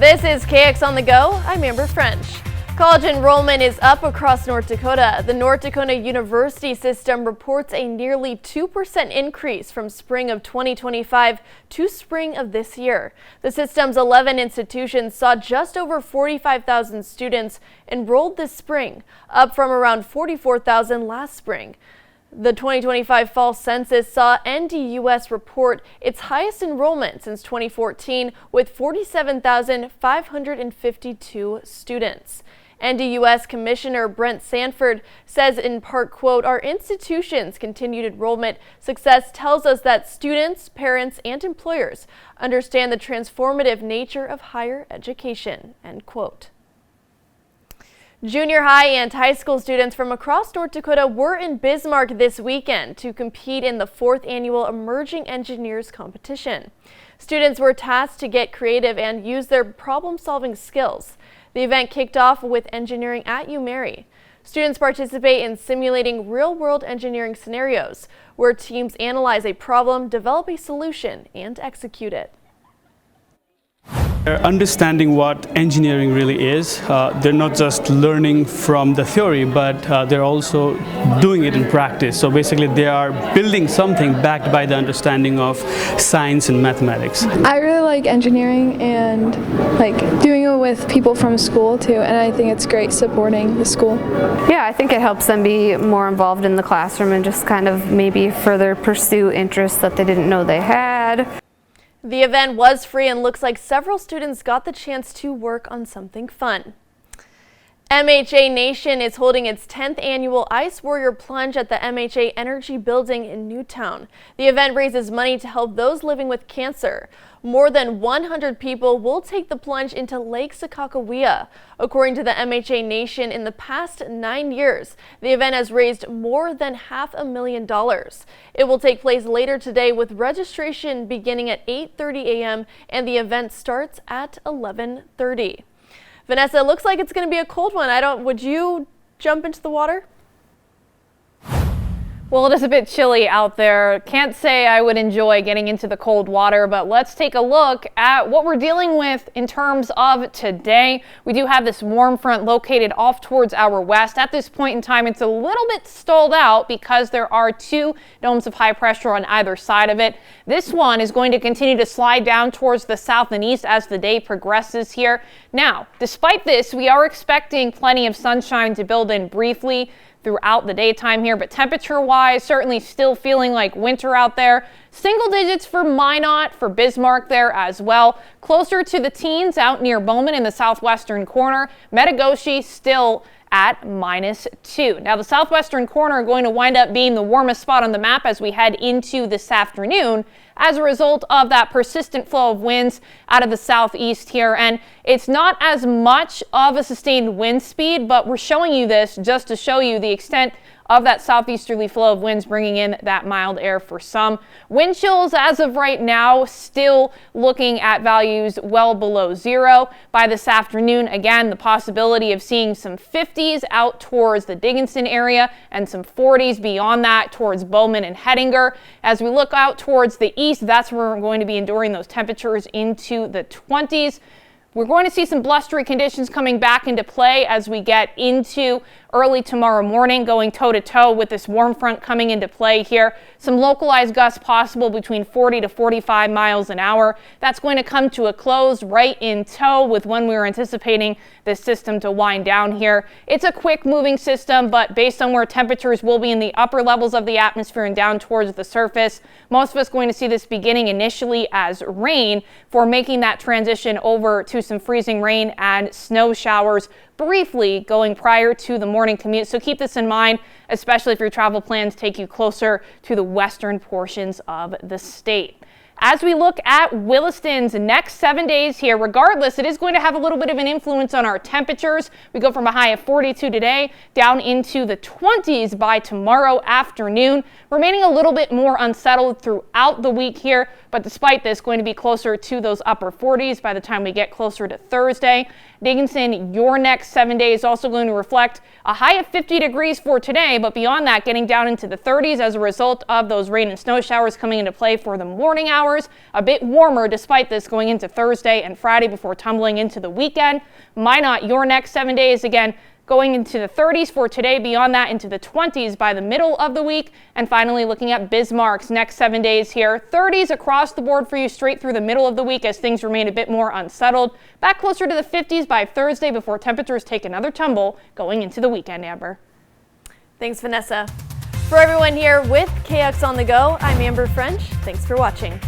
This is KX on the Go. I'm Amber French. College enrollment is up across North Dakota. The North Dakota University System reports a nearly 2% increase from spring of 2025 to spring of this year. The system's 11 institutions saw just over 45,000 students enrolled this spring, up from around 44,000 last spring. The 2025 fall census saw NDUS report its highest enrollment since 2014 with 47,552 students. NDUS Commissioner Brent Sanford says in part, quote, "Our institution's continued enrollment success tells us that students, parents, and employers understand the transformative nature of higher education," end quote. Junior high and high school students from across North Dakota were in Bismarck this weekend to compete in the 4th annual Emerging Engineers competition. Students were tasked to get creative and use their problem-solving skills. The event kicked off with Engineering at UMary. Students participate in simulating real-world engineering scenarios, where teams analyze a problem, develop a solution, and execute it. They're understanding what engineering really is. They're not just learning from the theory, but they're also doing it in practice. So basically they are building something backed by the understanding of science and mathematics. I really like engineering and like doing it with people from school too, and I think it's great supporting the school. Yeah, I think it helps them be more involved in the classroom and just kind of maybe further pursue interests that they didn't know they had. The event was free and looks like several students got the chance to work on something fun. MHA Nation is holding its 10th annual Ice Warrior Plunge at the MHA Energy Building in Newtown. The event raises money to help those living with cancer. More than 100 people will take the plunge into Lake Sakakawea. According to the MHA Nation, in the past 9 years, the event has raised more than $500,000. It will take place later today with registration beginning at 8:30 a.m. and the event starts at 11:30. Vanessa, it looks like it's going to be a cold one. Would you jump into the water? Well, it is a bit chilly out there. Can't say I would enjoy getting into the cold water, but let's take a look at what we're dealing with in terms of today. We do have this warm front located off towards our west. At this point in time, it's a little bit stalled out because there are 2 domes of high pressure on either side of it. This one is going to continue to slide down towards the south and east as the day progresses here. Now, despite this, we are expecting plenty of sunshine to build in briefly throughout the daytime here, but temperature-wise, certainly still feeling like winter out there. Single digits for Minot, for Bismarck there as well. Closer to the teens out near Bowman in the southwestern corner. Metagoshi still at -2. Now the southwestern corner going to wind up being the warmest spot on the map as we head into this afternoon as a result of that persistent flow of winds out of the southeast here. And it's not as much of a sustained wind speed, but we're showing you this just to show you the extent of that southeasterly flow of winds bringing in that mild air for some. Wind chills as of right now still looking at values well below 0. By this afternoon, again, the possibility of seeing some 50s out towards the Dickinson area and some 40s beyond that towards Bowman and Hettinger. As we look out towards the east, that's where we're going to be enduring those temperatures into the 20s. We're going to see some blustery conditions coming back into play as we get into early tomorrow morning, going toe-to-toe with this warm front coming into play here. Some localized gusts possible between 40 to 45 miles an hour. That's going to come to a close right in tow with when we were anticipating this system to wind down here. It's a quick moving system, but based on where temperatures will be in the upper levels of the atmosphere and down towards the surface, most of us going to see this beginning initially as rain for making that transition over to some freezing rain and snow showers briefly going prior to the morning commute. So keep this in mind, especially if your travel plans take you closer to the western portions of the state. As we look at Williston's next 7 days here, regardless, it is going to have a little bit of an influence on our temperatures. We go from a high of 42 today down into the 20s by tomorrow afternoon, remaining a little bit more unsettled throughout the week here. But despite this, going to be closer to those upper 40s by the time we get closer to Thursday. Dickinson, your next 7 days also going to reflect a high of 50 degrees for today, but beyond that, getting down into the 30s as a result of those rain and snow showers coming into play for the morning hours. A bit warmer despite this going into Thursday and Friday before tumbling into the weekend. Minot, your next 7 days, again, going into the 30s for today, beyond that into the 20s by the middle of the week. And finally, looking at Bismarck's next 7 days here, 30s across the board for you straight through the middle of the week as things remain a bit more unsettled. Back closer to the 50s by Thursday before temperatures take another tumble going into the weekend, Amber. Thanks, Vanessa. For everyone here with KX on the Go, I'm Amber French. Thanks for watching.